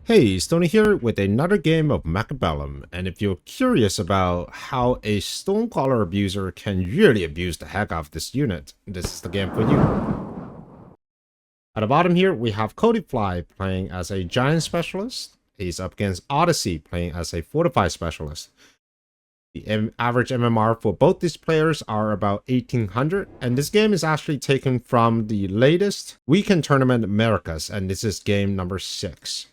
Hey, Stoney here with another game of Mechabellum, and if you're curious about how a stormcaller abuser can really abuse the heck out of this unit, this is the game for you. At the bottom here, we have Cody Fly playing as a giant specialist. He's up against Odyssey playing as a fortified specialist. The average MMR for both these players are about 1800, and this game is actually taken from the latest Weekend Tournament Americas, and this is game number 6.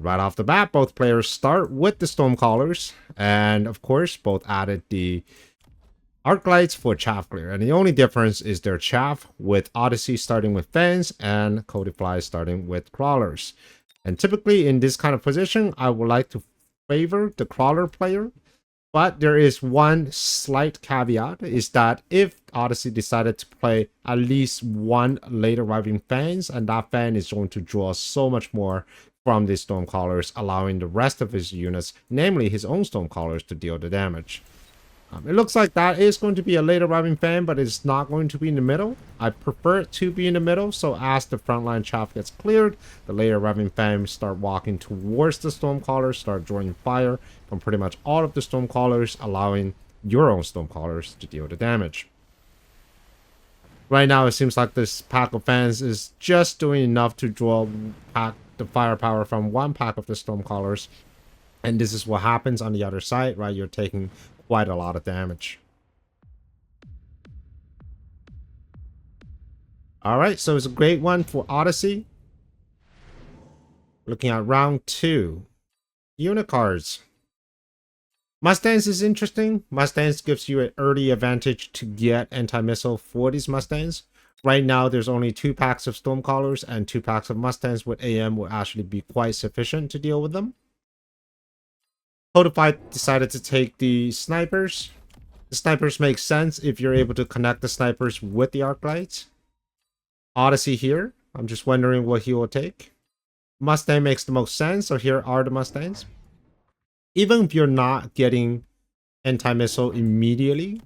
Right off the bat, both players start with the stormcallers, and of course, both added the arc lights for chaff clear. And the only difference is their chaff, with Odyssey starting with fans and Cody Fly starting with crawlers. And typically in this kind of position, I would like to favor the crawler player. But there is one slight caveat, is that if Odyssey decided to play at least one late arriving fans, and that fan is going to draw so much more from the stormcallers, allowing the rest of his units, namely his own stormcallers, to deal the damage. It looks like that is going to be a late arriving fan, but it's not going to be in the middle. I prefer it to be in the middle, so as the frontline chaff gets cleared, the late arriving fans start walking towards the stormcallers, start drawing fire from pretty much all of the stormcallers, allowing your own stormcallers to deal the damage. Right now, it seems like this pack of fans is just doing enough to draw the firepower from one pack of the stormcallers, and this is what happens on the other side, right? You're taking quite a lot of damage. All right, so it's a great one for Odyssey. Looking at round 2, unit cards. Mustangs is interesting. Mustangs gives you an early advantage to get anti-missile for these Mustangs. Right now, there's only 2 packs of Stormcallers, and 2 packs of Mustangs with AM will actually be quite sufficient to deal with them. Codified decided to take the snipers. The snipers make sense if you're able to connect the snipers with the arc lights. Odyssey here. I'm just wondering what he will take. Mustang makes the most sense, so here are the Mustangs. Even if you're not getting anti-missile immediately,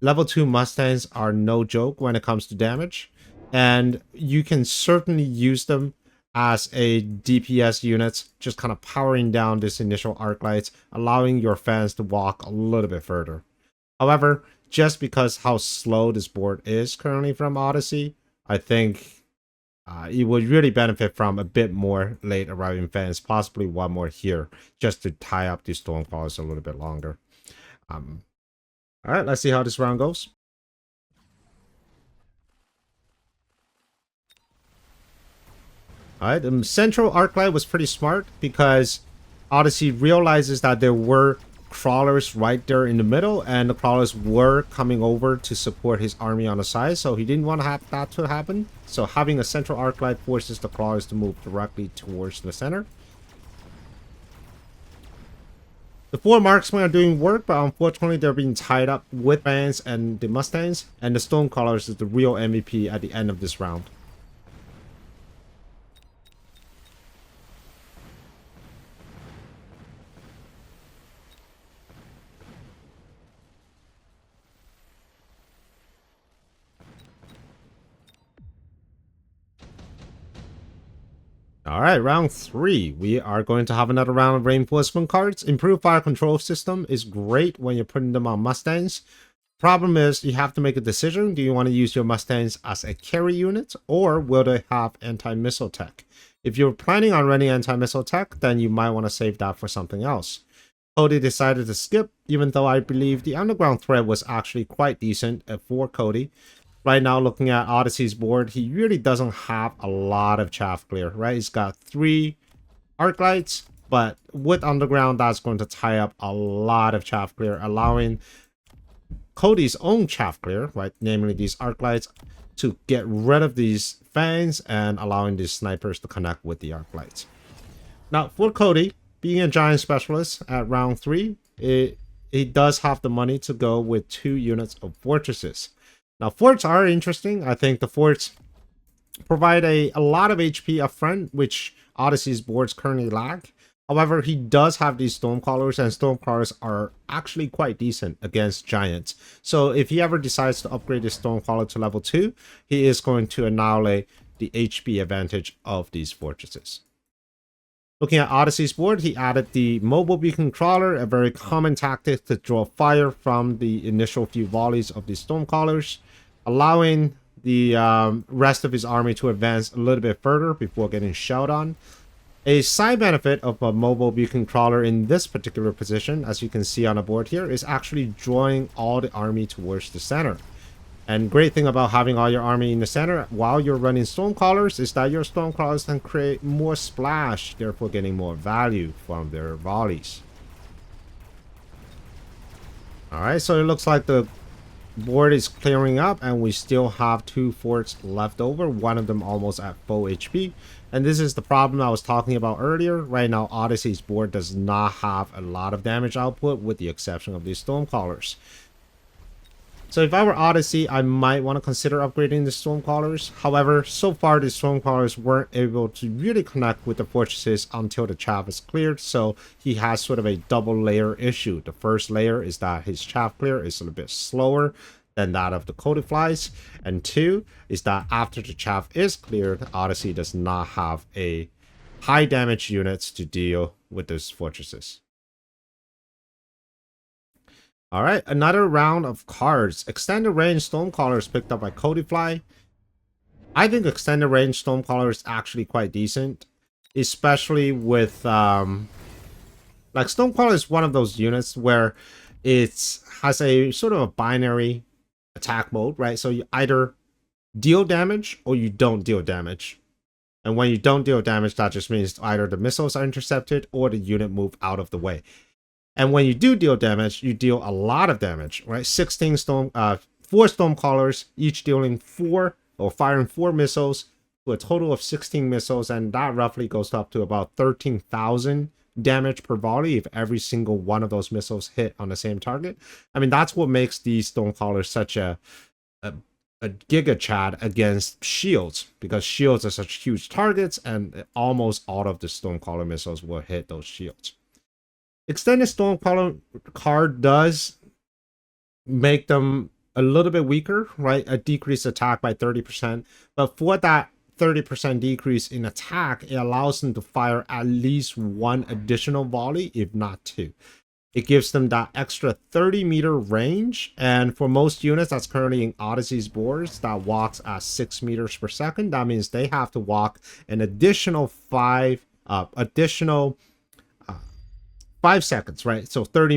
level 2 Mustangs are no joke when it comes to damage, and you can certainly use them as a DPS unit, just kind of powering down this initial arc lights, allowing your fans to walk a little bit further. However, just because how slow this board is currently from Odyssey, I think it would really benefit from a bit more late arriving fans, possibly one more here, just to tie up these stormcallers a little bit longer. All right, let's see how this round goes. All right, the central arc light was pretty smart because Odyssey realizes that there were crawlers right there in the middle, and the crawlers were coming over to support his army on the side, so he didn't want to have that to happen. So having a central arc light forces the crawlers to move directly towards the center. The 4 marksmen are doing work, but unfortunately they're being tied up with fans and the Mustangs, and the Stormcallers is the real MVP at the end of this round. All right, round 3. We are going to have another round of reinforcement cards. Improved fire control system is great when you're putting them on Mustangs. Problem is, you have to make a decision. Do you want to use your Mustangs as a carry unit, or will they have anti-missile tech? If you're planning on running anti-missile tech, then you might want to save that for something else. Cody decided to skip, even though I believe the underground threat was actually quite decent for Cody. Right now, looking at Odyssey's board, he really doesn't have a lot of chaff clear, right? He's got 3 arc lights, but with underground, that's going to tie up a lot of chaff clear, allowing Cody's own chaff clear, right, namely these arc lights, to get rid of these fans and allowing these snipers to connect with the arc lights. Now, for Cody, being a giant specialist at round 3, he does have the money to go with 2 units of fortresses. Now, forts are interesting. I think the forts provide a lot of HP up front, which Odyssey's boards currently lack. However, he does have these Stormcallers, and Stormcallers are actually quite decent against Giants. So if he ever decides to upgrade his Stormcaller to level 2, he is going to annihilate the HP advantage of these fortresses. Looking at Odyssey's board, he added the mobile beacon crawler, a very common tactic to draw fire from the initial few volleys of the stormcallers, allowing the rest of his army to advance a little bit further before getting shelled on. A side benefit of a mobile beacon crawler in this particular position, as you can see on the board here, is actually drawing all the army towards the center. And great thing about having all your army in the center while you're running stormcallers is that your stormcallers can create more splash, therefore getting more value from their volleys. Alright, so it looks like the board is clearing up and we still have 2 forts left over, one of them almost at full HP. And this is the problem I was talking about earlier. Right now, Odyssey's board does not have a lot of damage output with the exception of these stormcallers. So if I were Odyssey, I might want to consider upgrading the stormcallers. However, so far the stormcallers weren't able to really connect with the fortresses until the chaff is cleared, so he has sort of a double layer issue. The first layer is that his chaff clear is a little bit slower than that of the coated flies, and 2 is that after the chaff is cleared, Odyssey does not have a high damage units to deal with those fortresses. Alright, another round of cards. Extended range stormcaller is picked up by Codyfly. I think extended range stormcaller is actually quite decent, especially with like stormcaller is one of those units where it has a sort of a binary attack mode, right? So you either deal damage or you don't deal damage. And when you don't deal damage, that just means either the missiles are intercepted or the unit move out of the way. And when you do deal damage, you deal a lot of damage, right? 4 stormcallers, each dealing 4 or firing 4 missiles to a total of 16 missiles, and that roughly goes up to about 13,000 damage per volley if every single one of those missiles hit on the same target. I mean, that's what makes these stormcallers such a giga chad against shields, because shields are such huge targets, and almost all of the stormcaller missiles will hit those shields. Extended Stormcaller card does make them a little bit weaker, right? A decreased attack by 30%. But for that 30% decrease in attack, it allows them to fire at least 1 additional volley, if not 2. It gives them that extra 30-meter range. And for most units that's currently in Odyssey's boards that walks at 6 meters per second, that means they have to walk an additional 5 seconds, right? So 30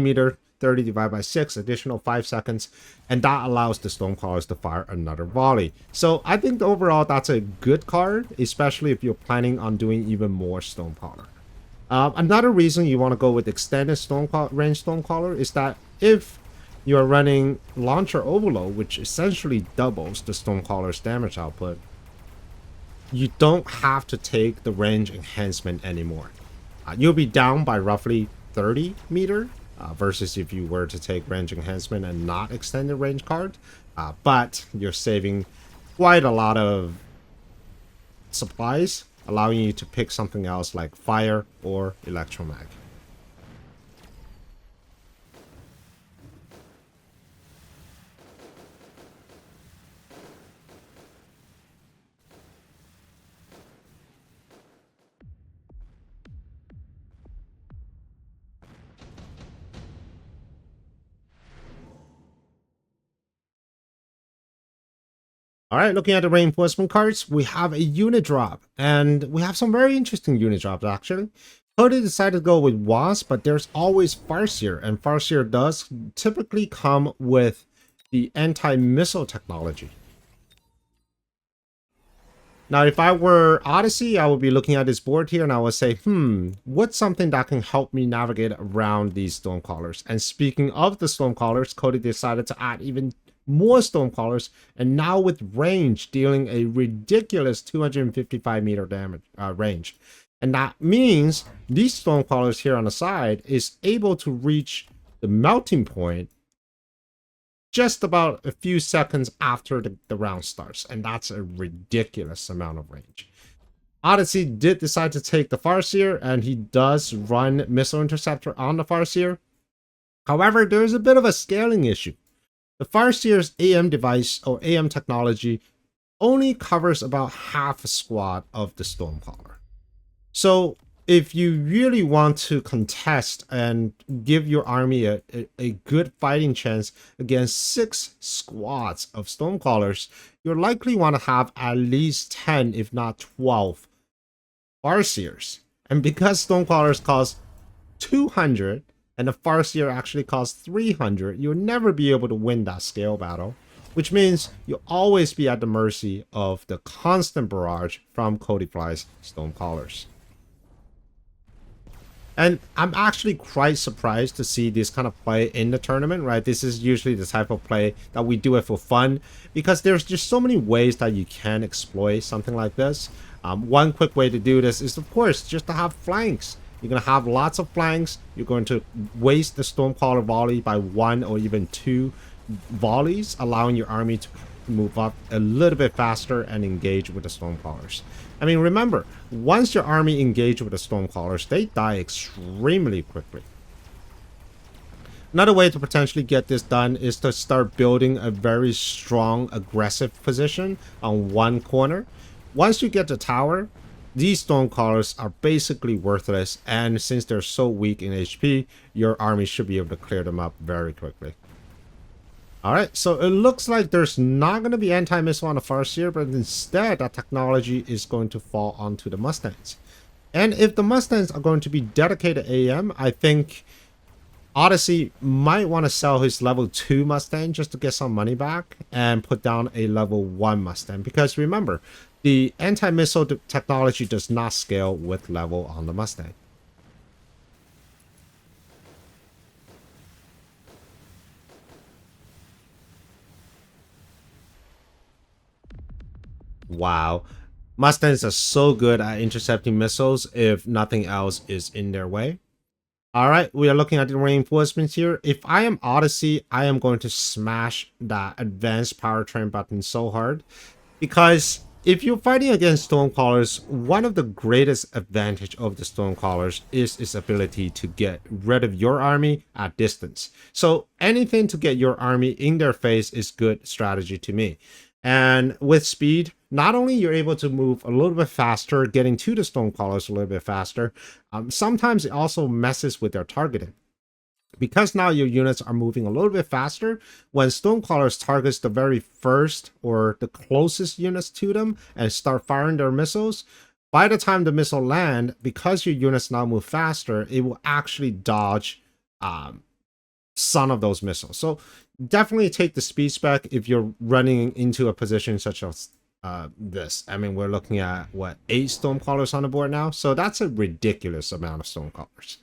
divided by 6, additional 5 seconds, and that allows the stormcallers to fire another volley. So I think overall that's a good card, especially if you're planning on doing even more stormcaller. Another reason you want to go with extended range stormcaller is that if you are running launcher overload, which essentially doubles the stormcaller's damage output, you don't have to take the range enhancement anymore. You'll be down by roughly 30 meter versus if you were to take range enhancement and not extended range card, but you're saving quite a lot of supplies, allowing you to pick something else like fire or electromag. All right, looking at the reinforcement cards, we have a unit drop, and we have some very interesting unit drops actually. Cody decided to go with Wasp, but there's always Farseer, and Farseer does typically come with the anti-missile technology. Now, if I were Odyssey, I would be looking at this board here and I would say, what's something that can help me navigate around these stormcallers? And speaking of the stormcallers, Cody decided to add even more stormcallers, and now with range, dealing a ridiculous 255 meter damage range. And that means these stormcallers here on the side is able to reach the melting point just about a few seconds after the round starts, and that's a ridiculous amount of range. Odyssey did decide to take the Farseer, and he does run Missile Interceptor on the Farseer. However, there's a bit of a scaling issue. The Farseer's AM device or AM technology only covers about half a squad of the Stormcaller. So if you really want to contest and give your army a good fighting chance against 6 squads of stormcallers, you'll likely want to have at least 10, if not 12 farseers. And because stormcallers cost 200 and the farseer actually costs 300, you'll never be able to win that scale battle, which means you'll always be at the mercy of the constant barrage from Codifly's stormcallers. And I'm actually quite surprised to see this kind of play in the tournament, right? This is usually the type of play that we do it for fun, because there's just so many ways that you can exploit something like this. One quick way to do this is, of course, just to have flanks. You're going to have lots of flanks. You're going to waste the Stormcaller volley by 1 or even 2 volleys, allowing your army to move up a little bit faster and engage with the Stormcallers. I mean, remember, once your army engage with the Stormcallers, they die extremely quickly. Another way to potentially get this done is to start building a very strong, aggressive position on one corner. Once you get the tower, these Stormcallers are basically worthless, and since they're so weak in HP, your army should be able to clear them up very quickly. Alright, so it looks like there's not going to be anti-missile on the Farseer, but instead that technology is going to fall onto the Mustangs. And if the Mustangs are going to be dedicated AM, I think Odyssey might want to sell his level 2 Mustang just to get some money back and put down a level 1 Mustang. Because remember, the anti-missile technology does not scale with level on the Mustang. Wow. Mustangs are so good at intercepting missiles if nothing else is in their way. Alright, we are looking at the reinforcements here. If I am Odyssey, I am going to smash that advanced powertrain button so hard. Because if you're fighting against Stormcallers, one of the greatest advantage of the Stormcallers is its ability to get rid of your army at distance. So anything to get your army in their face is good strategy to me. And with speed, not only you're able to move a little bit faster, getting to the Stormcallers a little bit faster, sometimes it also messes with their targeting. Because now your units are moving a little bit faster, when Stormcallers targets the very first or the closest units to them and start firing their missiles, by the time the missile land, because your units now move faster, it will actually dodge some of those missiles. So definitely take the speed spec if you're running into a position such as this. I mean, we're looking at, what, 8 Stormcallers on the board now? So that's a ridiculous amount of Stormcallers.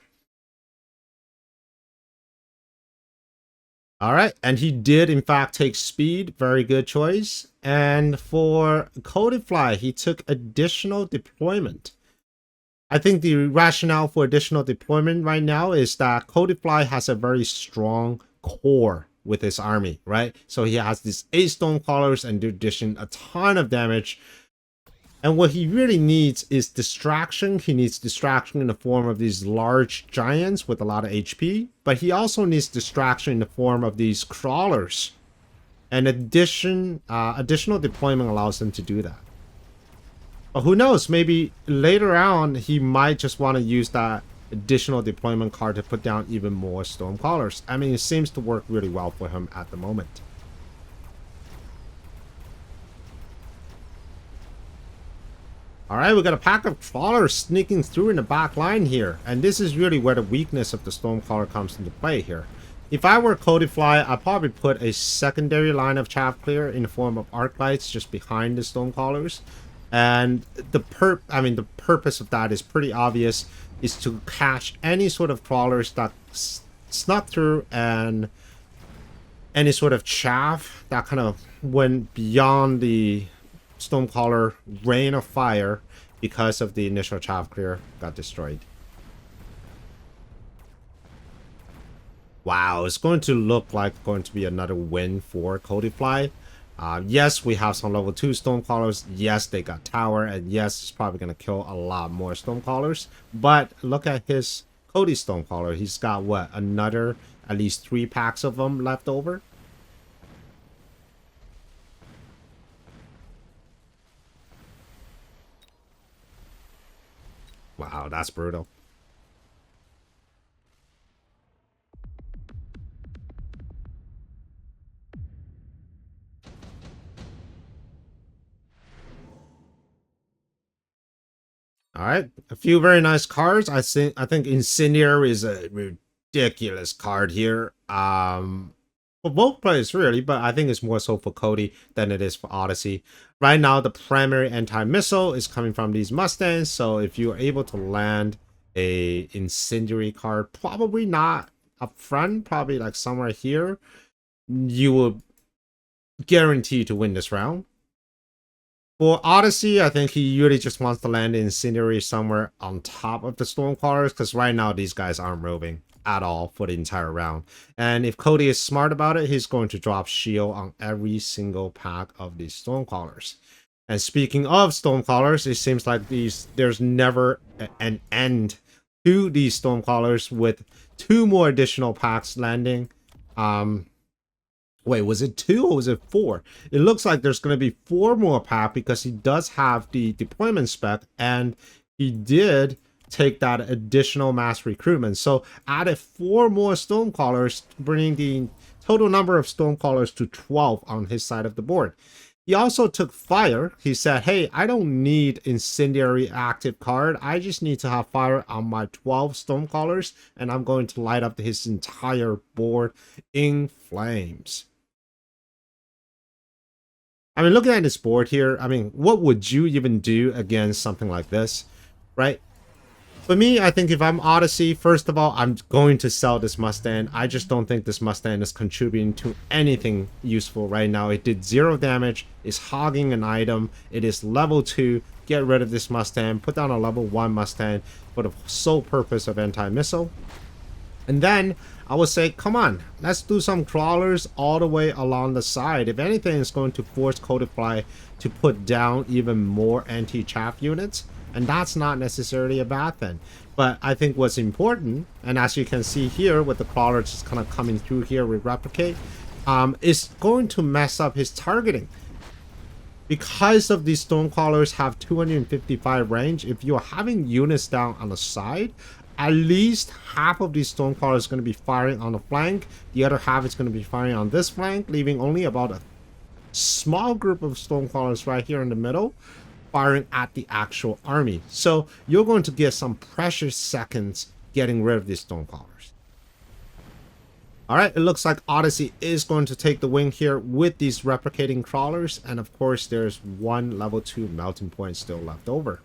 Alright, and he did in fact take speed. Very good choice. And for Codifly, he took additional deployment. I think the rationale for additional deployment right now is that Codifly has a very strong core with his army, right? So he has these 8 Stormcallers and in addition a ton of damage. And what he really needs is distraction. He needs distraction in the form of these large giants with a lot of HP. But he also needs distraction in the form of these crawlers. And additional deployment allows him to do that. But who knows, maybe later on he might just want to use that additional deployment card to put down even more Stormcallers. I mean, it seems to work really well for him at the moment. Alright, we got a pack of crawlers sneaking through in the back line here. And this is really where the weakness of the Stormcaller comes into play here. If I were Codifly, I'd probably put a secondary line of chaff clear in the form of arc lights just behind the Stormcallers. And the purpose of that is pretty obvious, is to catch any sort of crawlers that snuck through and any sort of chaff that kind of went beyond the Stormcaller rain of fire because of the initial chaff clear got destroyed. Wow, it's going to look like going to be another win for Codifly. Yes, we have some level 2 Stormcallers. Yes, they got tower. And yes, it's probably going to kill a lot more Stormcallers. But look at his Cody Stormcaller. He's got, what, another at least 3 packs of them left over? Wow, Wow, that's brutal. All right, a few very nice cards. I think Incendiary is a ridiculous card here. For both players really, but I think it's more so for Cody than it is for Odyssey. Right now, the primary anti-missile is coming from these Mustangs, so if you're able to land a Incendiary card, probably not up front, probably like somewhere here, you will guarantee to win this round. For Odyssey, I think he really just wants to land Incendiary somewhere on top of the Stormcallers, because right now these guys aren't roving at all for the entire round. And if Cody is smart about it, he's going to drop shield on every single pack of these Stormcallers. And speaking of Stormcallers, it seems like there's never an end to these Stormcallers with 2 more additional packs landing. Wait, was it 2 or was it 4? It looks like there's going to be 4 more pack because he does have the deployment spec and he did take that additional mass recruitment. So added 4 more Stormcallers, bringing the total number of Stormcallers to 12 on his side of the board. He also took fire. He said, hey, I don't need Incendiary active card. I just need to have fire on my 12 Stormcallers and I'm going to light up his entire board in flames. I mean, looking at this board here, I mean, what would you even do against something like this, right? For me, I think if I'm Odyssey, first of all, I'm going to sell this Mustang. I just don't think this Mustang is contributing to anything useful right now. It did 0 damage, it's hogging an item, it is level 2. Get rid of this Mustang, put down a level 1 Mustang for the sole purpose of anti-missile. And then I would say, come on, let's do some crawlers all the way along the side. If anything, it's going to force Codify to put down even more anti-chaff units. And that's not necessarily a bad thing. But I think what's important, and as you can see here with the crawlers just kind of coming through here with Replicate, is going to mess up his targeting. Because of these Stormcallers have 255 range, if you're having units down on the side, at least half of these Stormcallers is going to be firing on the flank. The other half is going to be firing on this flank, leaving only about a small group of Stormcallers right here in the middle, firing at the actual army. So you're going to get some precious seconds getting rid of these Stormcallers. Alright, it looks like Odyssey is going to take the win here with these replicating crawlers. And of course, there's 1 level 2 melting point still left over.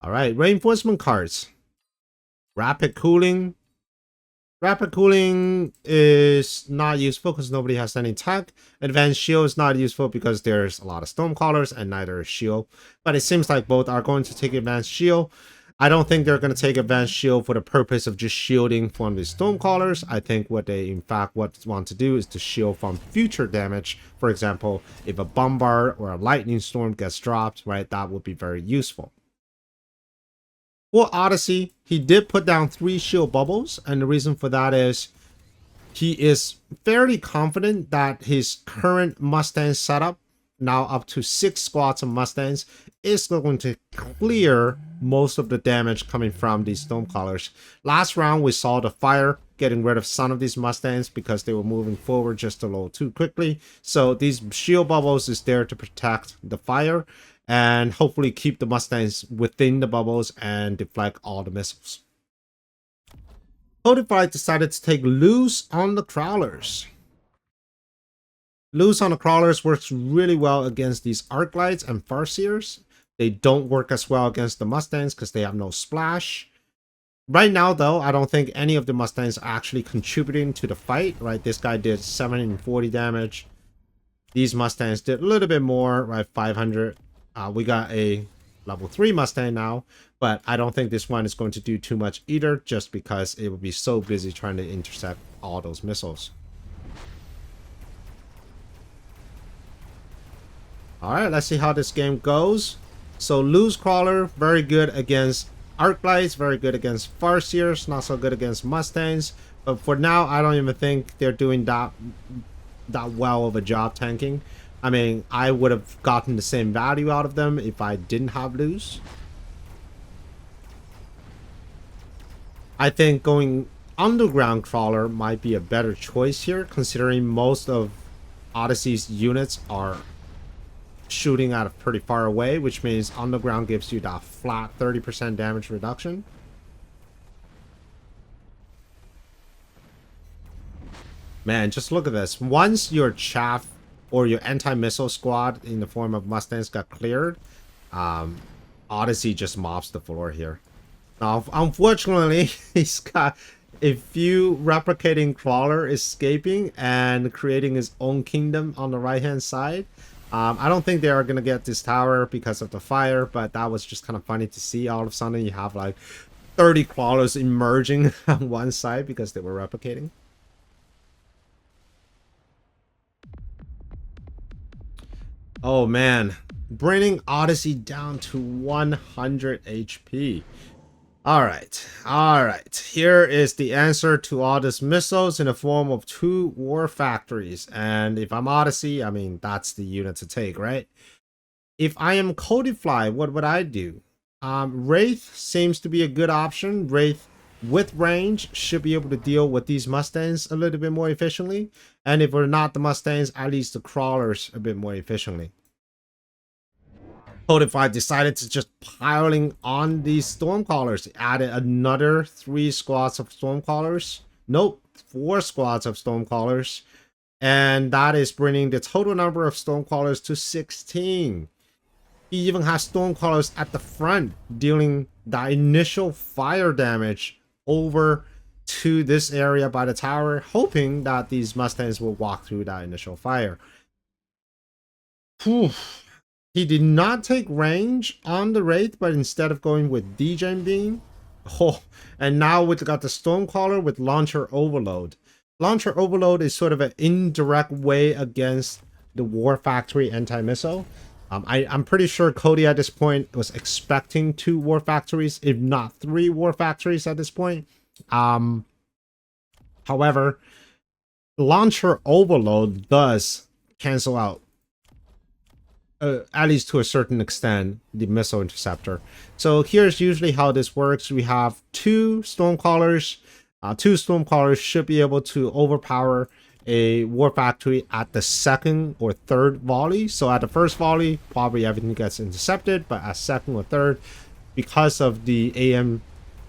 All right, reinforcement cards. Rapid cooling. Rapid cooling is not useful because nobody has any tech. Advanced shield is not useful because there's a lot of Stormcallers and neither is shield. But it seems like both are going to take advanced shield. I don't think they're going to take advanced shield for the purpose of just shielding from the Stormcallers. I think what they in fact want to do is to shield from future damage. For example, if a bombard or a lightning storm gets dropped, right, that would be very useful. For Odyssey, he did put down 3 shield bubbles, and the reason for that is he is fairly confident that his current Mustang setup, now up to 6 squads of Mustangs, is going to clear most of the damage coming from these Stormcallers. Last round, we saw the fire getting rid of some of these Mustangs because they were moving forward just a little too quickly. So these shield bubbles is there to protect the fire and hopefully keep the Mustangs within the bubbles and deflect all the missiles. Codify decided to take loose on the crawlers. Loose on the crawlers works really well against these Arclights and Farseers. They don't work as well against the Mustangs because they have no splash. Right now, though, I don't think any of the Mustangs are actually contributing to the fight, right? This guy did 740 damage. These Mustangs did a little bit more, right? 500. We got a level 3 Mustang now, but I don't think this one is going to do too much either, just because it will be so busy trying to intercept all those missiles. Alright, let's see how this game goes. So loose crawler, very good against Arc Lights, very good against Farseers, not so good against Mustangs. But for now, I don't even think they're doing that well of a job tanking. I mean, I would have gotten the same value out of them if I didn't have Lose. I think going underground crawler might be a better choice here, considering most of Odyssey's units are shooting at pretty far away, which means underground gives you that flat 30% damage reduction. Man, just look at this. Once your chaff or your anti-missile squad in the form of Mustangs got cleared, Odyssey just mops the floor here. Now, unfortunately, he's got a few replicating crawler escaping and creating his own kingdom on the right-hand side. I don't think they are going to get this tower because of the fire, but that was just kind of funny to see. All of a sudden, you have like 30 crawlers emerging on one side because they were replicating. Oh man, bringing Odyssey down to 100 HP. All right. Here is the answer to all these missiles in the form of 2 war factories. And if I'm Odyssey, I mean, that's the unit to take, right? If I am Codifly, what would I do? Wraith seems to be a good option. Wraith with range should be able to deal with these Mustangs a little bit more efficiently. And if we're not the Mustangs, at least the crawlers a bit more efficiently. Codify decided to just piling on these stormcallers. Added another 3 squads of stormcallers. Nope, 4 squads of stormcallers. And that is bringing the total number of stormcallers to 16. He even has stormcallers at the front, dealing the initial fire damage over to this area by the tower, hoping that these Mustangs will walk through that initial fire. Whew. He did not take range on the Wraith, but instead of going with DJ Beam. Oh, and now we've got the Stormcaller with Launcher Overload. Launcher Overload is sort of an indirect way against the War Factory anti-missile. I'm pretty sure Cody at this point was expecting 2 War Factories, if not 3 War Factories at this point. However, Launcher Overload does cancel out, at least to a certain extent, the missile interceptor. So here's usually how this works. We have 2 Stormcallers. 2 Stormcallers should be able to overpower a War Factory at the 2nd or 3rd volley. So at the 1st volley, probably everything gets intercepted, but at 2nd or 3rd, because of the AM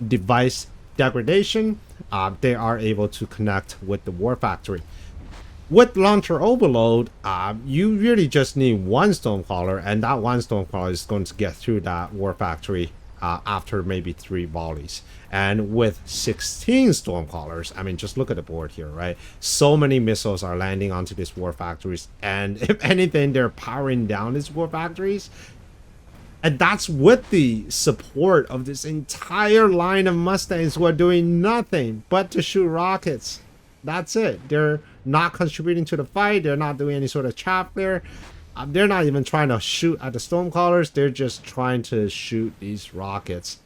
device degradation, they are able to connect with the War Factory. With Launcher Overload, you really just need 1 Stormcaller, and that 1 Stormcaller is going to get through that War Factory after maybe 3 volleys. And with 16 Stormcallers, I mean, just look at the board here, right? So many missiles are landing onto these War Factories, and if anything, they're powering down these War Factories. And that's with the support of this entire line of Mustangs who are doing nothing but to shoot rockets. That's it. They're not contributing to the fight. They're not doing any sort of chaff there. They're not even trying to shoot at the Stormcallers. They're just trying to shoot these rockets.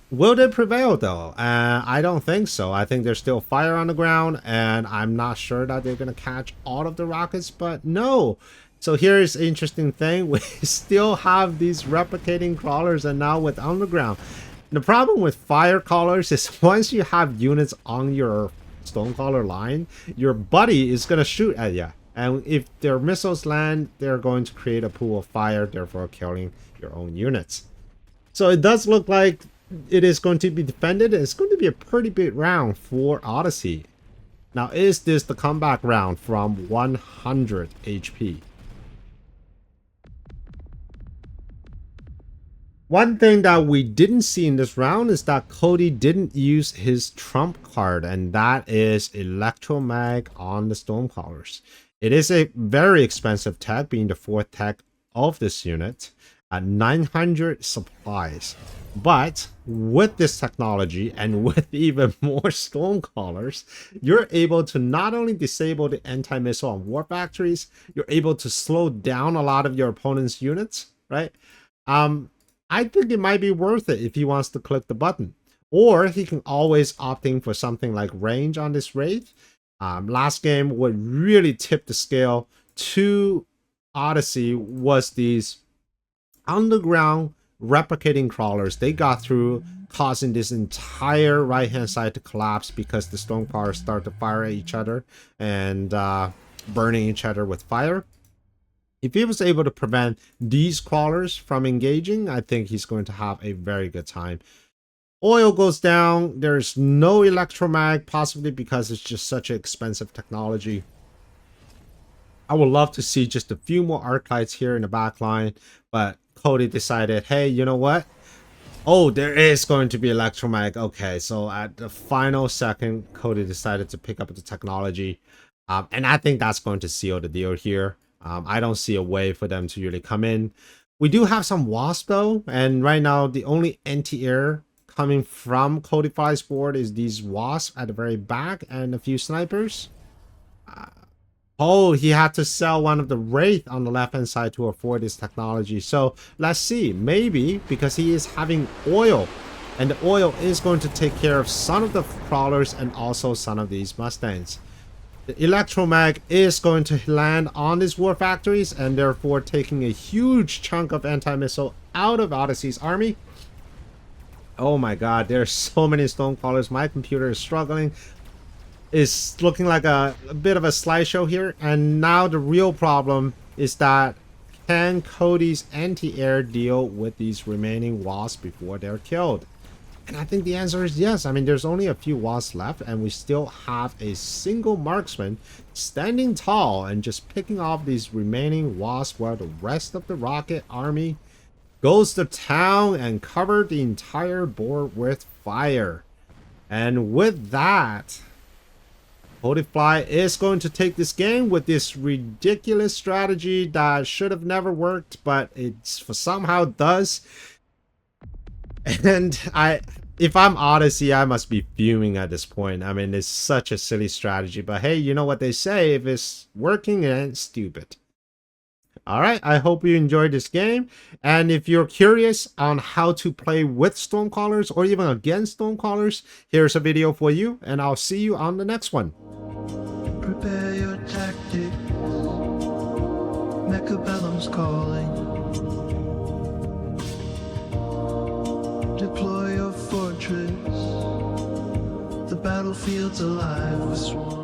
Will they prevail though? I don't think so. I think there's still fire on the ground, and I'm not sure that they're going to catch all of the rockets, but no. So here's an interesting thing. We still have these replicating crawlers, and now with underground. The problem with fire callers is once you have units on your Stonecaller line, your buddy is going to shoot at you. And if their missiles land, they're going to create a pool of fire, therefore killing your own units. So it does look like it is going to be defended. It's going to be a pretty big round for Odyssey. Now, is this the comeback round from 100 HP? One thing that we didn't see in this round is that Cody didn't use his trump card, and that is Electromag on the Stormcallers. It is a very expensive tech, being the 4th tech of this unit at 900 supplies. But with this technology and with even more Stormcallers, you're able to not only disable the anti-missile on War Factories, you're able to slow down a lot of your opponent's units, right? I think it might be worth it if he wants to click the button. Or he can always opt in for something like range on this Wraith. Last game, what really tipped the scale to Odyssey was these underground replicating crawlers. They got through, causing this entire right-hand side to collapse because the stormcallers start to fire at each other and burning each other with fire. If he was able to prevent these crawlers from engaging, I think he's going to have a very good time. Oil goes down. There's no electromag, possibly because it's just such an expensive technology. I would love to see just a few more archites here in the back line, but Cody decided, hey, you know what? Oh, there is going to be electromag. Okay, so at the final second, Cody decided to pick up the technology. And I think that's going to seal the deal here. I don't see a way for them to really come in. We do have some wasp though, and right now the only anti-air coming from Cody Fly's board is these wasps at the very back and a few snipers. Oh, he had to sell one of the Wraith on the left hand side to afford this technology. So let's see, maybe because he is having oil, and the oil is going to take care of some of the crawlers and also some of these Mustangs. The electromag is going to land on these war factories and therefore taking a huge chunk of anti-missile out of Odyssey's army. Oh my god, there's so many stormcallers. My computer is struggling. It's looking like a bit of a slideshow here. And now the real problem is that can Cody's anti-air deal with these remaining wasps before they're killed? And I think the answer is yes. I mean, there's only a few wasps left and we still have a single marksman standing tall and just picking off these remaining wasps while the rest of the rocket army goes to town and cover the entire board with fire. And with that, Cody Fly is going to take this game with this ridiculous strategy that should have never worked, but it's somehow does. And if I'm Odyssey, I must be fuming at this point. I mean, it's such a silly strategy, but hey, you know what they say, if it's working, it ain't stupid. Alright, I hope you enjoyed this game, and if you're curious on how to play with stormcallers or even against stormcallers, here's a video for you, and I'll see you on the next one. Prepare your tactics, Mechabellum's calling. Deploy your fortress, the battlefield's alive with swarms.